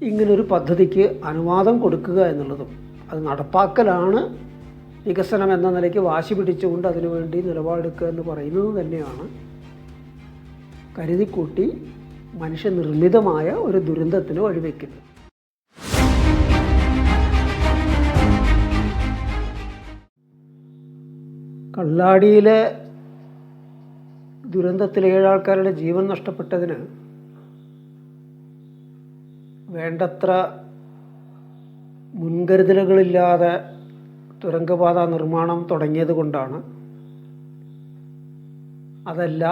ഇങ്ങനൊരു പദ്ധതിക്ക് അനുവാദം കൊടുക്കുക എന്നുള്ളതും അത് നടപ്പാക്കലാണ് വികസനം എന്ന നിലയ്ക്ക് വാശി പിടിച്ചുകൊണ്ട് അതിനുവേണ്ടി നിലപാടെടുക്കുക എന്ന് പറയുന്നത് തന്നെയാണ് കരുതിക്കൂട്ടി മനുഷ്യനിർമ്മിതമായ ഒരു ദുരന്തത്തിന് വഴിവെക്കുന്നത്. കള്ളാടിയിലെ ദുരന്തത്തിൽ 7 ആൾക്കാരുടെ ജീവൻ നഷ്ടപ്പെട്ടതിന് വേണ്ടത്ര മുൻകരുതലുകളില്ലാതെ തുരങ്കപാത നിർമ്മാണം തുടങ്ങിയത് കൊണ്ടാണ്, അതല്ല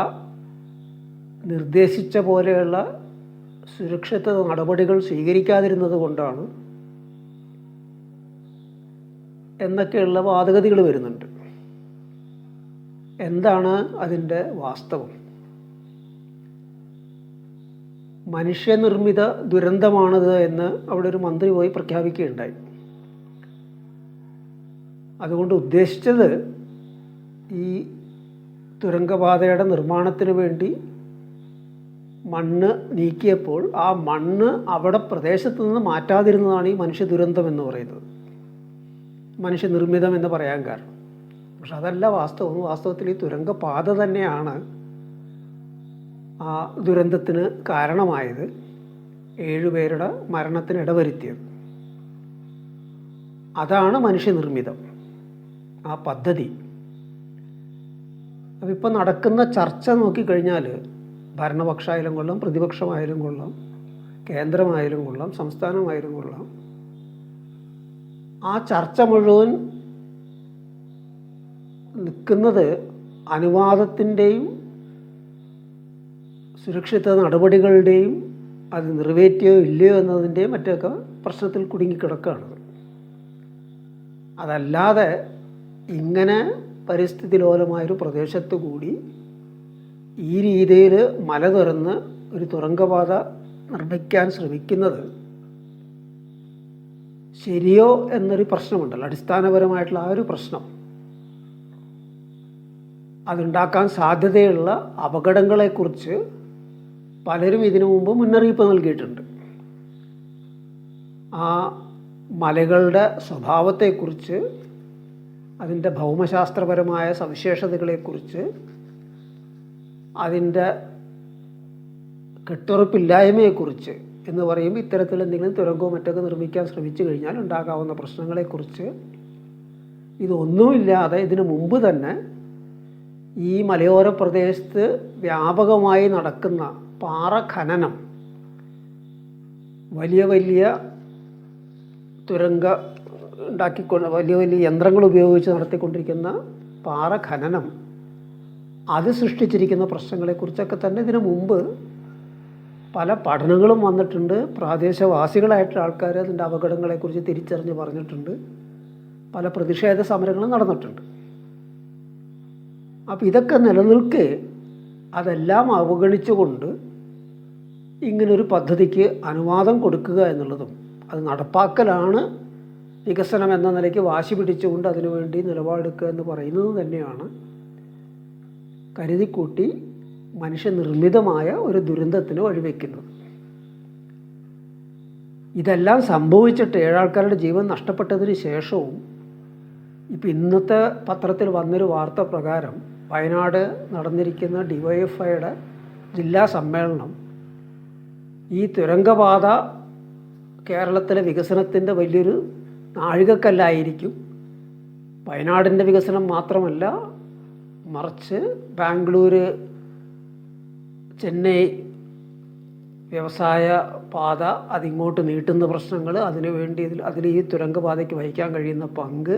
നിർദ്ദേശിച്ച പോലെയുള്ള സുരക്ഷിത നടപടികൾ സ്വീകരിക്കാതിരുന്നത് കൊണ്ടാണ് എന്നൊക്കെയുള്ള വാദഗതികൾ വരുന്നുണ്ട്. എന്താണ് അതിൻ്റെ വാസ്തവം? മനുഷ്യനിർമ്മിത ദുരന്തമാണിത് എന്ന് അവിടെ ഒരു മന്ത്രി പോയി പ്രഖ്യാപിക്കുകയുണ്ടായി. അതുകൊണ്ട് ഉദ്ദേശിച്ചത് ഈ തുരങ്കപാതയുടെ നിർമ്മാണത്തിന് വേണ്ടി മണ്ണ് നീക്കിയപ്പോൾ ആ മണ്ണ് അവിടെ പ്രദേശത്ത് നിന്ന് മാറ്റാതിരുന്നതാണ് ഈ മനുഷ്യ ദുരന്തം എന്ന് പറയുന്നത്, മനുഷ്യനിർമ്മിതം എന്ന് പറയാൻ കാരണം. പക്ഷെ അതല്ല വാസ്തവം. വാസ്തവത്തിൽ ഈ തുരങ്കപാത തന്നെയാണ് ആ ദുരന്തത്തിന് കാരണമായത്, 7 പേരുടെ മരണത്തിന് ഇടവരുത്തിയത്. അതാണ് മനുഷ്യനിർമ്മിതം, ആ പദ്ധതി. അപ്പം ഇപ്പം നടക്കുന്ന ചർച്ച നോക്കിക്കഴിഞ്ഞാൽ ഭരണപക്ഷമായാലും കൊള്ളാം, പ്രതിപക്ഷമായാലും കൊള്ളാം, കേന്ദ്രമായാലും കൊള്ളാം, സംസ്ഥാനമായാലും കൊള്ളാം, ആ ചർച്ച മുഴുവൻ നിൽക്കുന്നത് അനുവാദത്തിൻ്റെയും സുരക്ഷിത നടപടികളുടെയും അത് നിറവേറ്റിയോ ഇല്ലയോ എന്നതിൻ്റെയും മറ്റൊക്കെ പ്രശ്നത്തിൽ കുടുങ്ങിക്കിടക്കുകയാണ്. അതല്ലാതെ ഇങ്ങനെ പരിസ്ഥിതി ലോലമായൊരു പ്രദേശത്തു കൂടി ഈ രീതിയിൽ മല തുറന്ന് ഒരു തുരങ്കപാത നിർമ്മിക്കാൻ ശ്രമിക്കുന്നത് ശരിയോ എന്നൊരു പ്രശ്നമുണ്ടല്ലോ, അടിസ്ഥാനപരമായിട്ടുള്ള ആ ഒരു പ്രശ്നം. അതുണ്ടാക്കാൻ സാധ്യതയുള്ള അപകടങ്ങളെക്കുറിച്ച് പലരും ഇതിനു മുമ്പ് മുന്നറിയിപ്പ് നൽകിയിട്ടുണ്ട്. ആ മലകളുടെ സ്വഭാവത്തെക്കുറിച്ച്, അതിൻ്റെ ഭൗമശാസ്ത്രപരമായ സവിശേഷതകളെക്കുറിച്ച്, അതിൻ്റെ കെട്ടുറപ്പില്ലായ്മയെക്കുറിച്ച് എന്ന് പറയുമ്പോൾ ഇത്തരത്തിൽ എന്തെങ്കിലും തുരങ്കവും മറ്റൊക്കെ നിർമ്മിക്കാൻ ശ്രമിച്ചു കഴിഞ്ഞാൽ ഉണ്ടാകാവുന്ന പ്രശ്നങ്ങളെക്കുറിച്ച് ഇതൊന്നുമില്ലാതെ ഇതിനു മുമ്പ് തന്നെ ഈ മലയോര പ്രദേശത്ത് വ്യാപകമായി നടക്കുന്ന പാറ ഖനനം, വലിയ വലിയ തുരങ്ക ഉണ്ടാക്കിക്കൊണ്ട് വലിയ വലിയ യന്ത്രങ്ങൾ ഉപയോഗിച്ച് നടത്തിക്കൊണ്ടിരിക്കുന്ന പാറ ഖനനം, അത് സൃഷ്ടിച്ചിരിക്കുന്ന പ്രശ്നങ്ങളെക്കുറിച്ചൊക്കെ തന്നെ ഇതിനു മുമ്പ് പല പഠനങ്ങളും വന്നിട്ടുണ്ട്. പ്രാദേശവാസികളായിട്ടുള്ള ആൾക്കാർ അതിൻ്റെ അപകടങ്ങളെക്കുറിച്ച് തിരിച്ചറിഞ്ഞ് പറഞ്ഞിട്ടുണ്ട്. പല പ്രതിഷേധ സമരങ്ങളും നടന്നിട്ടുണ്ട്. അപ്പോൾ ഇതൊക്കെ നിലനിൽക്കെ അതെല്ലാം അവഗണിച്ചുകൊണ്ട് ഇങ്ങനൊരു പദ്ധതിക്ക് അനുവാദം കൊടുക്കുക എന്നുള്ളതും അത് നടപ്പാക്കലാണ് വികസനം എന്ന നിലയ്ക്ക് വാശി പിടിച്ചുകൊണ്ട് അതിനുവേണ്ടി നിലപാടെടുക്കുക എന്ന് പറയുന്നത് തന്നെയാണ് കരുതിക്കൂട്ടി മനുഷ്യനിർമ്മിതമായ ഒരു ദുരന്തത്തിന് വഴിവെക്കുന്നത്. ഇതെല്ലാം സംഭവിച്ചിട്ട് 7 ആൾക്കാരുടെ ജീവൻ നഷ്ടപ്പെട്ടതിന് ശേഷവും ഇപ്പം ഇന്നത്തെ പത്രത്തിൽ വന്നൊരു വാർത്ത പ്രകാരം വയനാട് നടന്നിരിക്കുന്ന DYFIയുടെ ജില്ലാ സമ്മേളനം ഈ തുരങ്കപാത കേരളത്തിലെ വികസനത്തിൻ്റെ വലിയൊരു നാഴികക്കല്ലായിരിക്കും. വയനാടിൻ്റെ വികസനം മാത്രമല്ല, മറിച്ച് ബാംഗ്ലൂർ, ചെന്നൈ വ്യവസായ പാത അതിങ്ങോട്ട് നീട്ടുന്ന പ്രശ്നങ്ങൾ, അതിൽ ഈ തുരങ്കപാതയ്ക്ക് വഹിക്കാൻ കഴിയുന്ന പങ്ക്,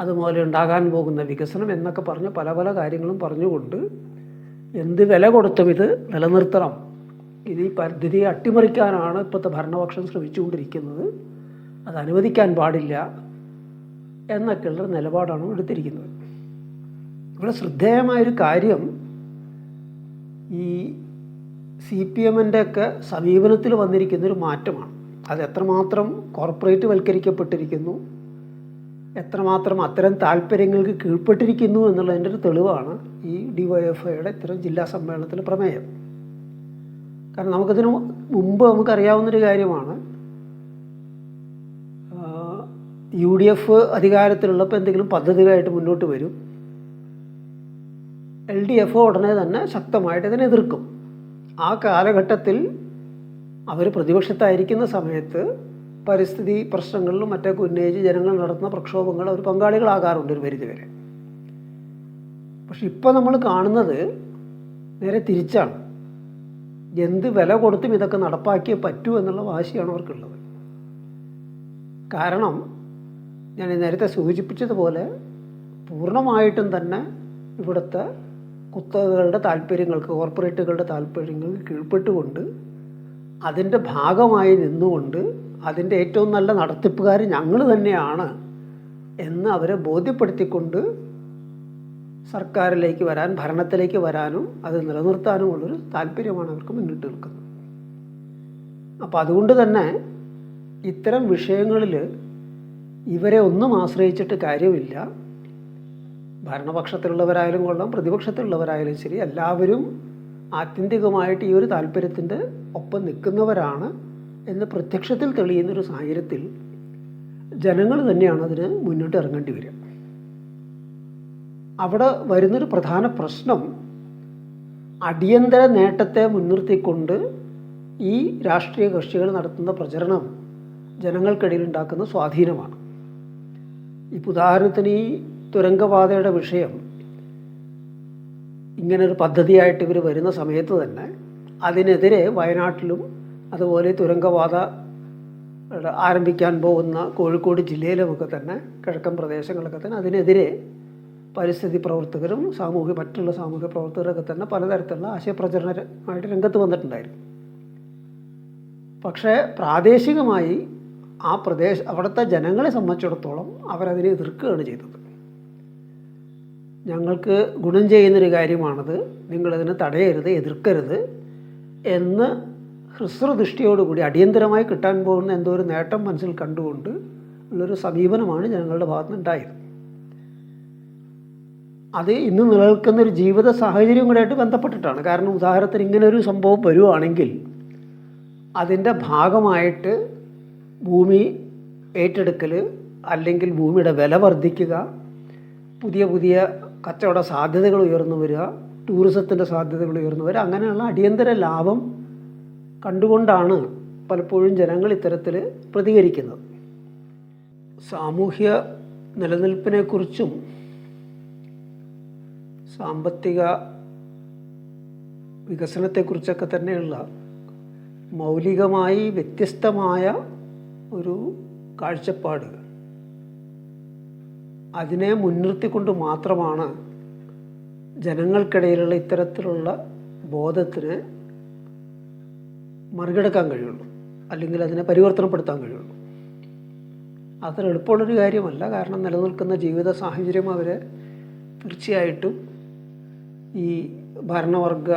അതുപോലെ ഉണ്ടാകാൻ പോകുന്ന വികസനം എന്നൊക്കെ പറഞ്ഞ് പല പല കാര്യങ്ങളും പറഞ്ഞുകൊണ്ട് എന്ത് വില കൊടുത്തും ഇത് നിലനിർത്തണം, ഇത് ഈ പദ്ധതിയെ അട്ടിമറിക്കാനാണ് ഇപ്പോഴത്തെ ഭരണപക്ഷം ശ്രമിച്ചുകൊണ്ടിരിക്കുന്നത്, അത് അനുവദിക്കാൻ പാടില്ല എന്നൊക്കെയുള്ള നിലപാടാണ് എടുത്തിരിക്കുന്നത്. ഇവിടെ ശ്രദ്ധേയമായൊരു കാര്യം ഈ CPMൻ്റെയൊക്കെ സമീപനത്തിൽ വന്നിരിക്കുന്നൊരു മാറ്റമാണ്. അത് എത്രമാത്രം കോർപ്പറേറ്റ് വൽക്കരിക്കപ്പെട്ടിരിക്കുന്നു, എത്രമാത്രം അത്തരം താല്പര്യങ്ങൾക്ക് കീഴ്പ്പെട്ടിരിക്കുന്നു എന്നുള്ളതിൻ്റെ ഒരു തെളിവാണ് ഈ DYFIയുടെ ഇത്തരം ജില്ലാ സമ്മേളനത്തിലെ പ്രമേയം. കാരണം നമുക്കതിന് മുമ്പ് നമുക്കറിയാവുന്നൊരു കാര്യമാണ്, UDF അധികാരത്തിലുള്ളപ്പോൾ എന്തെങ്കിലും പദ്ധതിയായിട്ട് മുന്നോട്ട് വരും, LDF ഉടനെ തന്നെ ശക്തമായിട്ട് ഇതിനെ എതിർക്കും. ആ കാലഘട്ടത്തിൽ അവർ പ്രതിപക്ഷത്തായിരിക്കുന്ന സമയത്ത് പരിസ്ഥിതി പ്രശ്നങ്ങളിലും മറ്റൊക്കെ ഉന്നയിച്ച് ജനങ്ങൾ നടത്തുന്ന പ്രക്ഷോഭങ്ങൾ അവർ പങ്കാളികളാകാറുണ്ട് ഒരു പരിധിവരെ. പക്ഷെ ഇപ്പോൾ നമ്മൾ കാണുന്നത് നേരെ തിരിച്ചാണ്. എന്ത് വില കൊടുത്തും ഇതൊക്കെ നടപ്പാക്കിയേ പറ്റൂ എന്നുള്ള വാശിയാണ് അവർക്കുള്ളത്. കാരണം ഞാൻ നേരത്തെ സൂചിപ്പിച്ചതുപോലെ പൂർണ്ണമായിട്ടും തന്നെ ഇവിടുത്തെ കുത്തകകളുടെ താല്പര്യങ്ങൾക്ക്, കോർപ്പറേറ്റുകളുടെ താല്പര്യങ്ങൾക്ക് കീഴ്പ്പെട്ടുകൊണ്ട് അതിൻ്റെ ഭാഗമായി നിന്നുകൊണ്ട് അതിൻ്റെ ഏറ്റവും നല്ല നടത്തിപ്പുകാർ ഞങ്ങൾ തന്നെയാണ് എന്ന് അവരെ ബോധ്യപ്പെടുത്തിക്കൊണ്ട് സർക്കാരിലേക്ക് വരാൻ, ഭരണത്തിലേക്ക് വരാനും അത് നിലനിർത്താനുമുള്ളൊരു താല്പര്യമാണ് അവർക്ക് മുന്നിട്ട് നിൽക്കുന്നത്. അപ്പോൾ അതുകൊണ്ട് തന്നെ ഇത്തരം വിഷയങ്ങളിൽ ഇവരെ ഒന്നും ആശ്രയിച്ചിട്ട് കാര്യമില്ല. ഭരണപക്ഷത്തിലുള്ളവരായാലും കൊള്ളാം, പ്രതിപക്ഷത്തിലുള്ളവരായാലും ശരി, എല്ലാവരും ആത്യന്തികമായിട്ട് ഈ ഒരു താല്പര്യത്തിൻ്റെ ഒപ്പം നിൽക്കുന്നവരാണ് എന്ന് പ്രത്യക്ഷത്തിൽ തെളിയുന്നൊരു സാഹചര്യത്തിൽ ജനങ്ങൾ തന്നെയാണ് അതിന് മുന്നോട്ട് ഇറങ്ങേണ്ടി വരിക. അവിടെ വരുന്നൊരു പ്രധാന പ്രശ്നം അടിയന്തര നേട്ടത്തെ മുൻനിർത്തിക്കൊണ്ട് ഈ രാഷ്ട്രീയ കക്ഷികൾ നടത്തുന്ന പ്രചരണം ജനങ്ങൾക്കിടയിൽ ഉണ്ടാക്കുന്ന സ്വാധീനമാണ്. ഇപ്പോൾ ഉദാഹരണത്തിന് ഈ തുരങ്കപാതയുടെ വിഷയം ഇങ്ങനൊരു പദ്ധതിയായിട്ട് ഇവർ വരുന്ന സമയത്ത് തന്നെ അതിനെതിരെ വയനാട്ടിലും അതുപോലെ തുരങ്കപാത ആരംഭിക്കാൻ പോകുന്ന കോഴിക്കോട് ജില്ലയിലുമൊക്കെ തന്നെ കിഴക്കൻ പ്രദേശങ്ങളൊക്കെ തന്നെ അതിനെതിരെ പരിസ്ഥിതി പ്രവർത്തകരും മറ്റുള്ള സാമൂഹ്യ പ്രവർത്തകരൊക്കെ തന്നെ പലതരത്തിലുള്ള ആശയപ്രചരണമായിട്ട് രംഗത്ത് വന്നിട്ടുണ്ടായിരുന്നു. പക്ഷേ പ്രാദേശികമായി അവിടുത്തെ ജനങ്ങളെ സംബന്ധിച്ചിടത്തോളം അവരതിനെ എതിർക്കുകയാണ് ചെയ്തത്. ഞങ്ങൾക്ക് ഗുണം ചെയ്യുന്നൊരു കാര്യമാണത്, നിങ്ങളതിനെ തടയരുത്, എതിർക്കരുത് എന്ന് ഹ്രസ്വദൃഷ്ടിയോടുകൂടി അടിയന്തരമായി കിട്ടാൻ പോകുന്ന എന്തോ ഒരു നേട്ടം മനസ്സിൽ കണ്ടുകൊണ്ട് ഉള്ളൊരു സമീപനമാണ് ജനങ്ങളുടെ ഭാഗത്തുനിന്ന് ഉണ്ടായത്. അത് ഇന്ന് നിലനിൽക്കുന്നൊരു ജീവിത സാഹചര്യം കൂടെയായിട്ട് ബന്ധപ്പെട്ടിട്ടാണ്. കാരണം ഉദാഹരണത്തിന് ഇങ്ങനൊരു സംഭവം വരുവാണെങ്കിൽ അതിൻ്റെ ഭാഗമായിട്ട് ഭൂമി ഏറ്റെടുക്കൽ, അല്ലെങ്കിൽ ഭൂമിയുടെ വില വർദ്ധിക്കുക, പുതിയ പുതിയ കച്ചവട സാധ്യതകൾ ഉയർന്നു വരിക, ടൂറിസത്തിൻ്റെ സാധ്യതകൾ ഉയർന്നു വരിക, അങ്ങനെയുള്ള അടിയന്തര ലാഭം കണ്ടുകൊണ്ടാണ് പലപ്പോഴും ജനങ്ങൾ ഇത്തരത്തിൽ പ്രതികരിക്കുന്നത്. സാമൂഹ്യ നിലനിൽപ്പിനെക്കുറിച്ചും സാമ്പത്തിക വികസനത്തെക്കുറിച്ചൊക്കെ തന്നെയുള്ള മൗലികമായി വ്യത്യസ്തമായ ഒരു കാഴ്ചപ്പാട്, അതിനെ മുൻനിർത്തിക്കൊണ്ട് മാത്രമാണ് ജനങ്ങൾക്കിടയിലുള്ള ഇത്തരത്തിലുള്ള ബോധത്തിന് മറികടക്കാൻ കഴിയുള്ളൂ, അല്ലെങ്കിൽ അതിനെ പരിവർത്തനപ്പെടുത്താൻ കഴിയുള്ളൂ. അത്ര എളുപ്പമുള്ളൊരു കാര്യമല്ല. കാരണം നിലനിൽക്കുന്ന ജീവിത സാഹചര്യം അവരെ തീർച്ചയായിട്ടും ഈ ഭരണവർഗ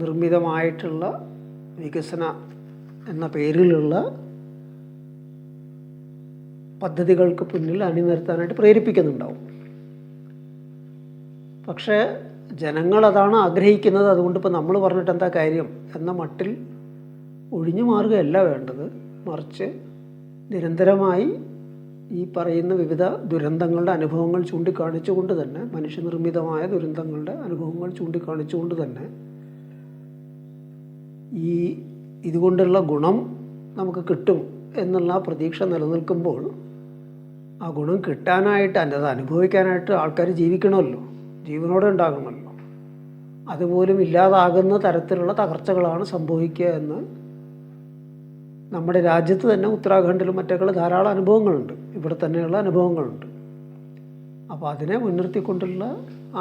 നിർമ്മിതമായിട്ടുള്ള വികസന എന്ന പേരിലുള്ള പദ്ധതികൾക്ക് പിന്നിൽ അണിനിരത്താനായിട്ട് പ്രേരിപ്പിക്കുന്നുണ്ടാവും. പക്ഷേ ജനങ്ങളതാണ് ആഗ്രഹിക്കുന്നത്, അതുകൊണ്ട് ഇപ്പോൾ നമ്മൾ പറഞ്ഞിട്ട് എന്താ കാര്യം എന്ന മട്ടിൽ ഒഴിഞ്ഞു മാറുകയല്ല വേണ്ടത്. മറിച്ച് നിരന്തരമായി ഈ പറയുന്ന വിവിധ ദുരന്തങ്ങളുടെ അനുഭവങ്ങൾ ചൂണ്ടിക്കാണിച്ചുകൊണ്ട് തന്നെ, മനുഷ്യനിർമ്മിതമായ ദുരന്തങ്ങളുടെ അനുഭവങ്ങൾ ചൂണ്ടിക്കാണിച്ചുകൊണ്ട് തന്നെ ഇതുകൊണ്ടുള്ള ഗുണം നമുക്ക് കിട്ടും എന്നുള്ള പ്രതീക്ഷ നിലനിൽക്കുമ്പോൾ ആ ഗുണം കിട്ടാനായിട്ട്, അത് അനുഭവിക്കാനായിട്ട് ആൾക്കാർ ജീവിക്കണമല്ലോ, ജീവനോടെ ഉണ്ടാകണമല്ലോ. അതുപോലും ഇല്ലാതാകുന്ന തരത്തിലുള്ള തകർച്ചകളാണ് സംഭവിക്കുക എന്ന് നമ്മുടെ രാജ്യത്ത് തന്നെ ഉത്തരാഖണ്ഡിലും മറ്റൊക്കെ ധാരാളം അനുഭവങ്ങളുണ്ട്, ഇവിടെ തന്നെയുള്ള അനുഭവങ്ങളുണ്ട്. അപ്പോൾ അതിനെ മുൻനിർത്തിക്കൊണ്ടുള്ള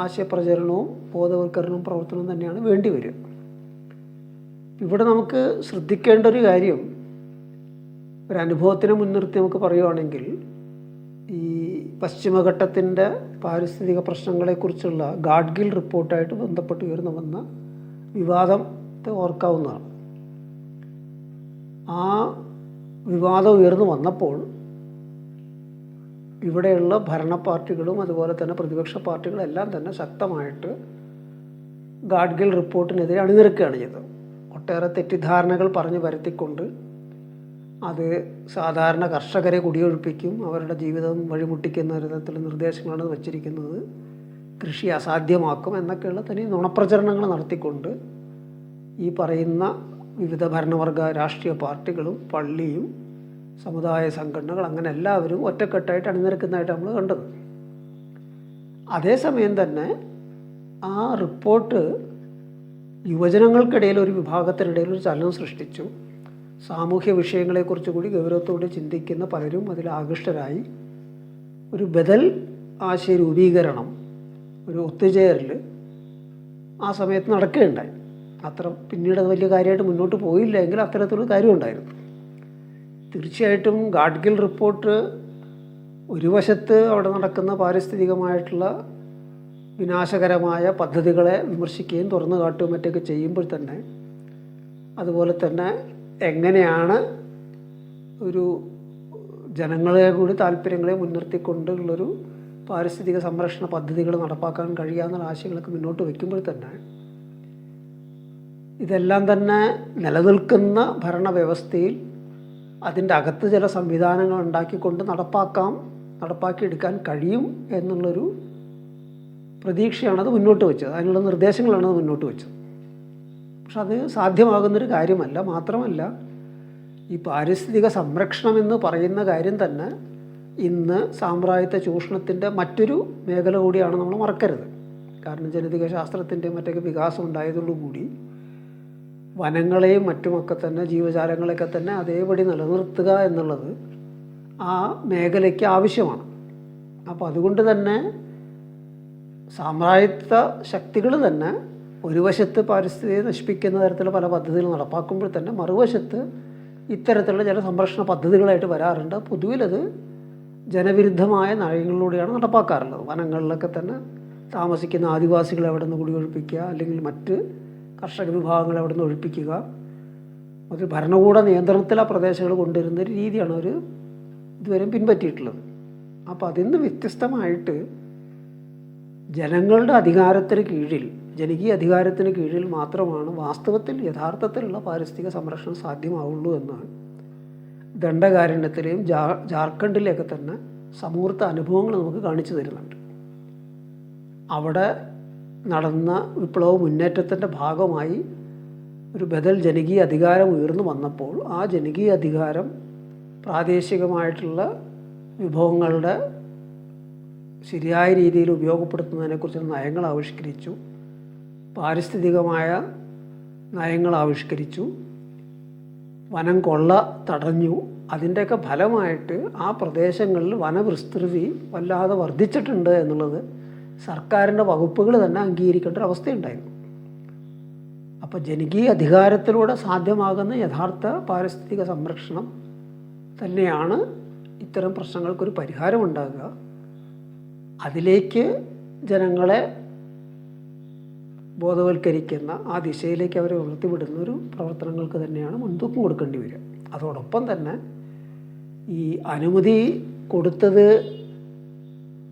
ആശയപ്രചരണവും ബോധവൽക്കരണവും പ്രവർത്തനവും തന്നെയാണ് വേണ്ടി വരിക. ഇവിടെ നമുക്ക് ശ്രദ്ധിക്കേണ്ട ഒരു കാര്യം, ഒരനുഭവത്തിനെ മുൻനിർത്തി നമുക്ക് പറയുകയാണെങ്കിൽ, ഈ പശ്ചിമഘട്ടത്തിൻ്റെ പാരിസ്ഥിതിക പ്രശ്നങ്ങളെക്കുറിച്ചുള്ള ഗാഡ്ഗിൽ റിപ്പോർട്ടായിട്ട് ബന്ധപ്പെട്ട് ഉയർന്നു വന്ന വിവാദത്തെ ഓർക്കാവുന്നതാണ്. ആ വിവാദം ഉയർന്നു വന്നപ്പോൾ ഇവിടെയുള്ള ഭരണ പാർട്ടികളും അതുപോലെ തന്നെ പ്രതിപക്ഷ പാർട്ടികളെല്ലാം തന്നെ ശക്തമായിട്ട് ഗാഡ്ഗിൽ റിപ്പോർട്ടിനെതിരെ അണിനിരക്കുകയാണ് ചെയ്തത്. ഒട്ടേറെ തെറ്റിദ്ധാരണകൾ പറഞ്ഞു വരുത്തിക്കൊണ്ട് അത് സാധാരണ കർഷകരെ കുടിയൊഴിപ്പിക്കും, അവരുടെ ജീവിതം വഴിമുട്ടിക്കുന്ന തരത്തിലുള്ള നിർദ്ദേശങ്ങളാണ് വച്ചിരിക്കുന്നത്, കൃഷി അസാധ്യമാക്കും എന്നൊക്കെയുള്ള തനി നുണപ്രചരണങ്ങൾ നടത്തിക്കൊണ്ട് ഈ പറയുന്ന വിവിധ ഭരണവർഗ രാഷ്ട്രീയ പാർട്ടികളും പള്ളിയും സമുദായ സംഘടനകൾ അങ്ങനെ എല്ലാവരും ഒറ്റക്കെട്ടായിട്ട് അണിനിരക്കുന്നതായിട്ട് നമ്മൾ കണ്ടത്. അതേസമയം തന്നെ ആ റിപ്പോർട്ട് യുവജനങ്ങൾക്കിടയിൽ ഒരു വിഭാഗത്തിനിടയിൽ ഒരു ചലനം സൃഷ്ടിച്ചു. സാമൂഹ്യ വിഷയങ്ങളെക്കുറിച്ച് കൂടി ഗൗരവത്തോടെ ചിന്തിക്കുന്ന പലരും അതിൽ ആകൃഷ്ടരായി. ഒരു ബദൽ ആശയ രൂപീകരണം, ഒരു ഒത്തുചേരൽ ആ സമയത്ത് നടക്കുകയുണ്ടായി. അത്ര പിന്നീട് അത് വലിയ കാര്യമായിട്ട് മുന്നോട്ട് പോയില്ല എങ്കിൽ അത്തരത്തിലുള്ള കാര്യമുണ്ടായിരുന്നു. തീർച്ചയായിട്ടും ഗാഡ്ഗിൽ റിപ്പോർട്ട് ഒരു വശത്ത് അവിടെ നടക്കുന്ന പാരിസ്ഥിതികമായിട്ടുള്ള വിനാശകരമായ പദ്ധതികളെ വിമർശിക്കുകയും തുറന്നു കാട്ടുകയും മറ്റൊക്കെ ചെയ്യുമ്പോൾ തന്നെ, അതുപോലെ തന്നെ എങ്ങനെയാണ് ഒരു ജനങ്ങളെ കൂടി താല്പര്യങ്ങളെ മുൻനിർത്തിക്കൊണ്ടുള്ളൊരു പാരിസ്ഥിതിക സംരക്ഷണ പദ്ധതികൾ നടപ്പാക്കാൻ കഴിയാവുന്ന ആശയങ്ങളൊക്കെ മുന്നോട്ട് വയ്ക്കുമ്പോൾ തന്നെ ഇതെല്ലാം തന്നെ നിലനിൽക്കുന്ന ഭരണവ്യവസ്ഥയിൽ അതിൻ്റെ അകത്ത് ചില സംവിധാനങ്ങൾ ഉണ്ടാക്കിക്കൊണ്ട് നടപ്പാക്കിയെടുക്കാൻ കഴിയും എന്നുള്ളൊരു പ്രതീക്ഷയാണത് മുന്നോട്ട് വെച്ചത്, അതിനുള്ള നിർദ്ദേശങ്ങളാണത് മുന്നോട്ട് വെച്ചത്. പക്ഷെ അത് സാധ്യമാകുന്നൊരു കാര്യമല്ല. മാത്രമല്ല, ഈ പാരിസ്ഥിതിക സംരക്ഷണം എന്ന് പറയുന്ന കാര്യം തന്നെ ഇന്ന് സാമ്രാജ്യത്വ ചൂഷണത്തിൻ്റെ മറ്റൊരു മേഖല കൂടിയാണ് നമ്മൾ മറക്കരുത്. കാരണം ജനിതക ശാസ്ത്രത്തിൻ്റെ മറ്റൊക്കെ വികാസം ഉണ്ടായതോടുകൂടി വനങ്ങളെയും മറ്റുമൊക്കെ തന്നെ ജീവജാലങ്ങളെയൊക്കെ തന്നെ അതേപടി നിലനിർത്തുക എന്നുള്ളത് ആ മേഖലയ്ക്ക് ആവശ്യമാണ്. അപ്പോൾ അതുകൊണ്ട് തന്നെ സാമ്രാജ്യത്വ ശക്തികൾ തന്നെ ഒരു വശത്ത് പാരിസ്ഥിതിയെ നശിപ്പിക്കുന്ന തരത്തിലുള്ള പല പദ്ധതികൾ നടപ്പാക്കുമ്പോൾ തന്നെ മറുവശത്ത് ഇത്തരത്തിലുള്ള ചില സംരക്ഷണ പദ്ധതികളായിട്ട് വരാറുണ്ട്. പൊതുവിലത് ജനവിരുദ്ധമായ നയങ്ങളിലൂടെയാണ് നടപ്പാക്കാറുള്ളത്. വനങ്ങളിലൊക്കെ തന്നെ താമസിക്കുന്ന ആദിവാസികളെ അവിടെ നിന്ന് കുടിയൊഴിപ്പിക്കുക, അല്ലെങ്കിൽ മറ്റ് കർഷക വിഭാഗങ്ങളെ അവിടെ നിന്ന് ഒഴിപ്പിക്കുക, ഒരു ഭരണകൂട നിയന്ത്രണത്തിൽ ആ പ്രദേശങ്ങൾ കൊണ്ടുവരുന്ന ഒരു രീതിയാണ് അവർ ഇതുവരെ പിൻപറ്റിയിട്ടുള്ളത്. അപ്പോൾ അതിൽ നിന്ന് വ്യത്യസ്തമായിട്ട് ജനങ്ങളുടെ അധികാരത്തിന് കീഴിൽ, ജനകീയ അധികാരത്തിന് കീഴിൽ മാത്രമാണ് വാസ്തവത്തിൽ യഥാർത്ഥത്തിലുള്ള പാരിസ്ഥിതിക സംരക്ഷണം സാധ്യമാവുള്ളൂ എന്നാണ് ദണ്ഡകാരണ്യത്തിലെയും ജാർഖണ്ഡിലെയൊക്കെ തന്നെ സമൂർത്ത അനുഭവങ്ങൾ നമുക്ക് കാണിച്ചു തരുന്നുണ്ട്. അവിടെ നടന്ന വിപ്ലവ മുന്നേറ്റത്തിൻ്റെ ഭാഗമായി ഒരു ബദൽ ജനകീയ അധികാരം ഉയർന്നു വന്നപ്പോൾ ആ ജനകീയ അധികാരം പ്രാദേശികമായിട്ടുള്ള വിഭവങ്ങളുടെ ശരിയായ രീതിയിൽ ഉപയോഗപ്പെടുത്തുന്നതിനെക്കുറിച്ചുള്ള നയങ്ങൾ ആവിഷ്കരിച്ചു, പാരിസ്ഥിതികമായ നയങ്ങൾ ആവിഷ്കരിച്ചു, വനം കൊള്ള തടഞ്ഞു. അതിൻ്റെയൊക്കെ ഫലമായിട്ട് ആ പ്രദേശങ്ങളിൽ വനവിസ്തൃതി വല്ലാതെ വർദ്ധിച്ചിട്ടുണ്ട് എന്നുള്ളത് സർക്കാരിൻ്റെ വകുപ്പുകൾ തന്നെ അംഗീകരിക്കേണ്ട ഒരു അവസ്ഥയുണ്ടായിരുന്നു. അപ്പോൾ ജനകീയ അധികാരത്തിലൂടെ സാധ്യമാകുന്ന യഥാർത്ഥ പാരിസ്ഥിതിക സംരക്ഷണം തന്നെയാണ് ഇത്തരം പ്രശ്നങ്ങൾക്കൊരു പരിഹാരമുണ്ടാകുക. അതിലേക്ക് ജനങ്ങളെ ബോധവൽക്കരിക്കുന്ന, ആ ദിശയിലേക്ക് അവരെ ഉയർത്തിവിടുന്ന ഒരു പ്രവർത്തനങ്ങൾക്ക് തന്നെയാണ് മുൻതൂക്കം കൊടുക്കേണ്ടി വരിക. അതോടൊപ്പം തന്നെ ഈ അനുമതി കൊടുത്തത്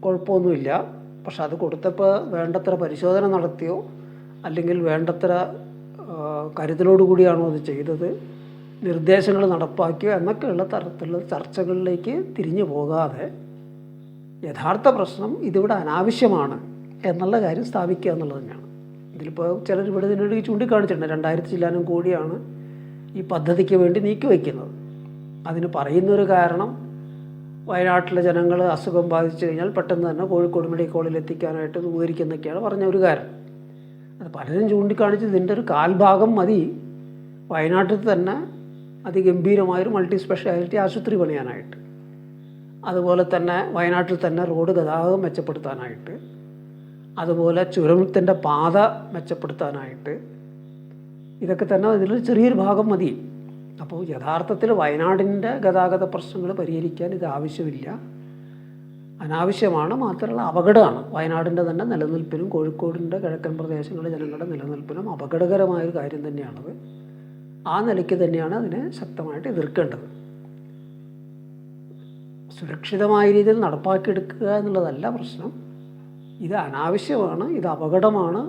കുഴപ്പമൊന്നുമില്ല, പക്ഷെ അത് കൊടുത്തപ്പോൾ വേണ്ടത്ര പരിശോധന നടത്തിയോ അല്ലെങ്കിൽ വേണ്ടത്ര കരുതലോടുകൂടിയാണോ അത് ചെയ്തത്, നിർദ്ദേശങ്ങൾ നടപ്പാക്കിയോ എന്നൊക്കെയുള്ള തരത്തിലുള്ള ചർച്ചകളിലേക്ക് തിരിഞ്ഞു പോകാതെ യഥാർത്ഥ പ്രശ്നം ഇതിവിടെ അനാവശ്യമാണ് എന്നുള്ള കാര്യം സ്ഥാപിക്കുക എന്നുള്ളത് തന്നെയാണ്. ഇതിലിപ്പോൾ ചിലർ ഇവിടെ ഇതിനോട് ചൂണ്ടിക്കാണിച്ചിട്ടുണ്ട്, 2000 ചില്ലാനും കോടിയാണ് ഈ പദ്ധതിക്ക് വേണ്ടി നീക്കി വയ്ക്കുന്നത്. അതിന് പറയുന്നൊരു കാരണം വയനാട്ടിലെ ജനങ്ങൾ അസുഖം ബാധിച്ചു കഴിഞ്ഞാൽ പെട്ടെന്ന് തന്നെ കോഴിക്കോട് മെഡിക്കൽ കോളേജിൽ എത്തിക്കാനായിട്ട് ഉപകരിക്കുന്നൊക്കെയാണ് പറഞ്ഞ ഒരു കാരണം. അത് പലരും ചൂണ്ടിക്കാണിച്ച് ഇതിൻ്റെ ഒരു കാൽഭാഗം മതി വയനാട്ടിൽ തന്നെ അതിഗംഭീരമായൊരു മൾട്ടി സ്പെഷ്യാലിറ്റി ആശുപത്രി പണിയാനായിട്ട്, അതുപോലെ തന്നെ വയനാട്ടിൽ തന്നെ റോഡ് ഗതാഗതം മെച്ചപ്പെടുത്താനായിട്ട്, അതുപോലെ ചുരത്തിൻ്റെ പാത മെച്ചപ്പെടുത്താനായിട്ട്. ഇതൊക്കെ തന്നെ ഇതിലൊരു ചെറിയൊരു ഭാഗം മതി. അപ്പോൾ യഥാർത്ഥത്തിൽ വയനാടിൻ്റെ ഗതാഗത പ്രശ്നങ്ങൾ പരിഹരിക്കാൻ ഇത് ആവശ്യമില്ല, അനാവശ്യമാണ്. മാത്രമല്ല അപകടമാണ്. വയനാടിൻ്റെ തന്നെ നിലനിൽപ്പിനും കോഴിക്കോടിൻ്റെ കിഴക്കൻ പ്രദേശങ്ങളിലെ ജനങ്ങളുടെ നിലനിൽപ്പിനും അപകടകരമായൊരു കാര്യം തന്നെയാണത്. ആ നിലയ്ക്ക് തന്നെയാണ് അതിനെ ശക്തമായിട്ട് എതിർക്കേണ്ടത്. സുരക്ഷിതമായ രീതിയിൽ നടപ്പാക്കിയെടുക്കുക എന്നുള്ളതല്ല പ്രശ്നം. ഇത് അനാവശ്യമാണ്, ഇത് അപകടമാണ്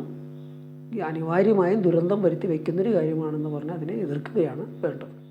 അനിവാര്യമായും ദുരന്തം വരുത്തി വയ്ക്കുന്നൊരു കാര്യമാണെന്ന് പറഞ്ഞാൽ അതിനെ എതിർക്കുകയാണ് വേണ്ടത്.